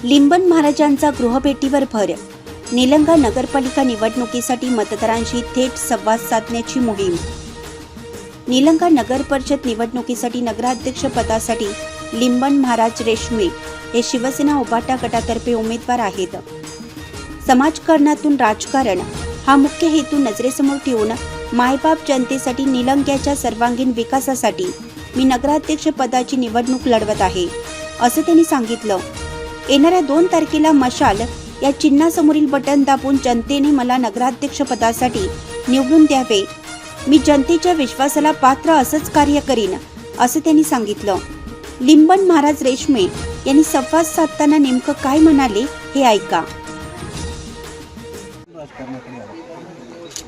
लिंबन महाराजांचा गृहभेटीवर भर. निलंगा नगरपालिका निवडणुकीसाठी मतदारांशी थेट संवाद साधण्याची मोहीम. निलंगा नगर परिषद निवडणुकीसाठी नगराध्यक्ष पदासाठी लिंबन महाराज रेशमे हे शिवसेना उभाटा गटातर्फे उमेदवार आहेत. समाजकारणातून राजकारण हा मुख्य हेतू नजरेसमोर ठेवून मायबाप जनतेसाठी निलंग्याच्या सर्वांगीण विकासासाठी मी नगराध्यक्ष पदाची निवडणूक लढवत आहे, असं त्यांनी सांगितलं. येणाऱ्या 2 तारखेला मशाल या चिन्हासमोरील बटन दाबून जनतेने मला नगराध्यक्ष पदासाठी निवडून द्यावे. मी जनतेच्या विश्वासाला पात्र असंच कार्य करीन, असं त्यांनी सांगितलं. लिंबन महाराज रेशमे यांनी संवाद साधताना नेमकं काय म्हणाले हे ऐका.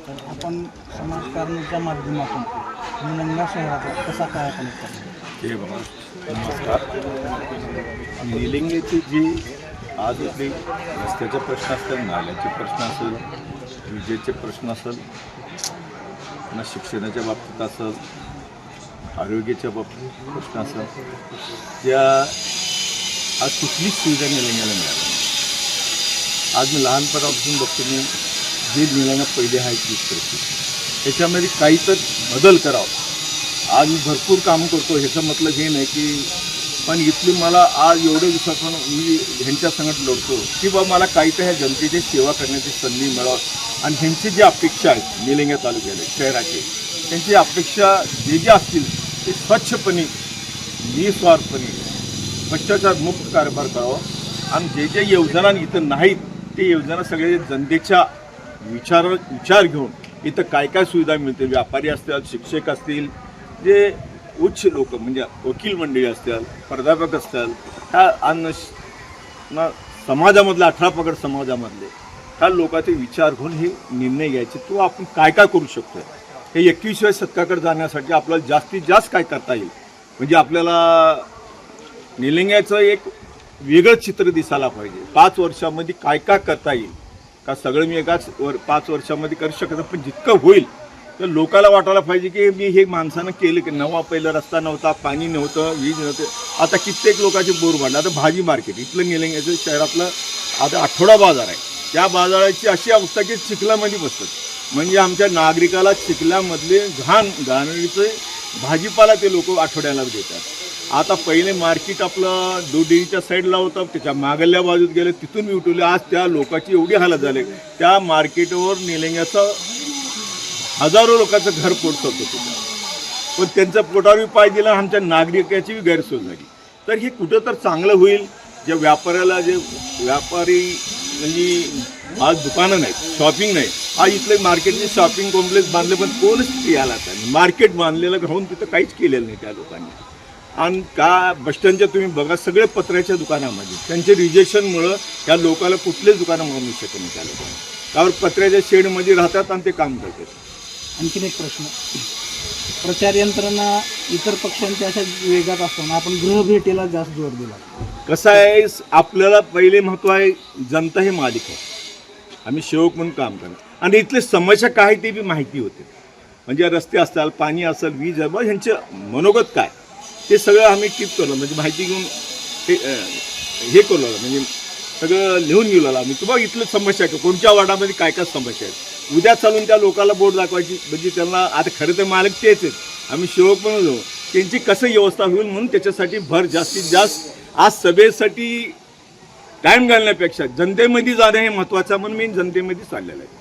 तर आपण समाजकारणाच्या माध्यमातून निलंगा शहराचा कसा काय कनेक्ट हे बघा, नमस्कार. निलंग्याची जी आज आपले रस्त्याचे प्रश्न असतील, नाल्याचे प्रश्न असेल, विजेचे प्रश्न असेल, ना शिक्षणाच्या बाबतीत असेल, आरोग्याच्या बाबतीत प्रश्न असेल, त्या आज कुठलीच सुविधा निलंग्याला मिळाली. आज मी लहानपणापासून बघतो, मी जे निलंगा पहिले आहे तीच परिस्थिती, त्याच्यामध्ये काही तर बदल करावा. आज मी भरपूर काम करतो, ह्याचं मतलब हे नाही की पण इथली मला आज एवढ्या दिवसातून मी ह्यांच्या संगत लढतो की बा मला काही तर ह्या जनतेची सेवा करण्याची संधी मिळावी. आणि ह्यांची जी अपेक्षा आहेत निलंगा तालुक्याला शहराचे, त्यांची अपेक्षा जे असतील ते स्वच्छपणे निस्वार्थपणे भ्रष्टाचार मुक्त कारभार करावा. आणि जे योजना इथं नाहीत ते योजना सगळे जनतेच्या विचार घेऊन इथं काय काय सुविधा मिळते, व्यापारी असतील, शिक्षक असतील, जे उच्च लोक म्हणजे वकील मंडळी असतील, प्राध्यापक असतील, ह्या अन्न समाजामधले 18 पगड समाजामधले ह्या लोकांचे विचार घेऊन हे निर्णय घ्यायचे. तो आपण काय काय करू शकतो, हे 21व्या शतकाकडे जाण्यासाठी आपल्याला जास्तीत जास्त काय करता येईल, म्हणजे आपल्याला निलंग्याचं एक वेगळं चित्र दिसायला पाहिजे. 5 वर्षामध्ये काय काय करता येईल, का सगळं मी एकाच 5 वर्षामध्ये करू शकत, पण जितकं होईल तर लोकांना वाटायला पाहिजे की मी हे माणसानं केलं की नवा पहिला रस्ता नव्हता, पाणी नव्हतं, वीज नव्हतं. आता कित्येक लोकांचे बोर वाढले. आता भाजी मार्केट इथलं निलंग्याचं शहरातलं आता आठवडा बाजार आहे. त्या बाजाराची अशी अवस्था की चिखलामध्ये बसतात, म्हणजे आमच्या नागरिकाला चिखलामधले घाणीचे भाजीपाला ते लोक आठवड्याला देतात. आता पहिले मार्केट आपलं दोडेरीच्या साईडला होतं, त्याच्या मागल्या बाजूत गेले, तिथून मी उठवले. आज त्या लोकांची एवढी हालत झाली, त्या मार्केटवर निलंग्याचं हजारो लोकांचं घर पोटत होतं तिथं, पण त्यांचं पोटावर पाय दिला, आमच्या नागरिकाची गैरसोय झाली. तर हे कुठं तर चांगलं होईल. ज्या व्यापाऱ्याला जे व्यापारी म्हणजे आज दुकानं नाहीत, शॉपिंग नाही, आज इथले मार्केटचे शॉपिंग कॉम्प्लेक्स बांधले, पण कोणच तिथे यायला नाही. मार्केट बांधलेलं राहून तिथं काहीच केलेलं नाही त्या लोकांनी. आणि का बसस्टँडच्या तुम्ही बघा, सगळे पत्र्याच्या दुकानामध्ये त्यांचे रिजेक्शनमुळं त्या लोकांना कुठलेच दुकानं मागू शकत नाही. त्या लोकांना त्यावर पत्र्याच्या शेडमध्ये राहतात आणि ते काम करतात. आणखीन एक प्रश्न, प्रचार यंत्रणा इतर पक्षांच्या अशा वेगात असताना आपण गृहभेटीला जास्त जोर दिला. कसं आहे, आपल्याला पहिले महत्त्व आहे जनता हे मालिक आहे, आम्ही सेवक म्हणून काम करणार. आणि इथले समस्या काय ते बी माहिती होते, म्हणजे रस्ते असतील, पाणी असेल, वीज आहे, ह्यांचं मनोगत काय ते सगळं आम्ही टिप करलो, म्हणजे माहिती घेऊन हे करू लागलं, म्हणजे सगळं लिहून घेऊ लागलं आम्ही. तुम्हाला इथलं समस्या आहे, कोणत्या वार्डामध्ये काय काय समस्या आहेत, उद्या चालून त्या लोकांना बोट दाखवायची, म्हणजे त्यांना आता खरं तर मालक तेच आहेत, आम्ही सेवक पण जाऊ, त्यांची कसं व्यवस्था होईल म्हणून त्याच्यासाठी भर जास्तीत जास्त. आज सभेसाठी टाईम घालण्यापेक्षा जनतेमध्ये जाणं हे महत्त्वाचं म्हणून मी जनतेमध्ये चाललेलं आहे.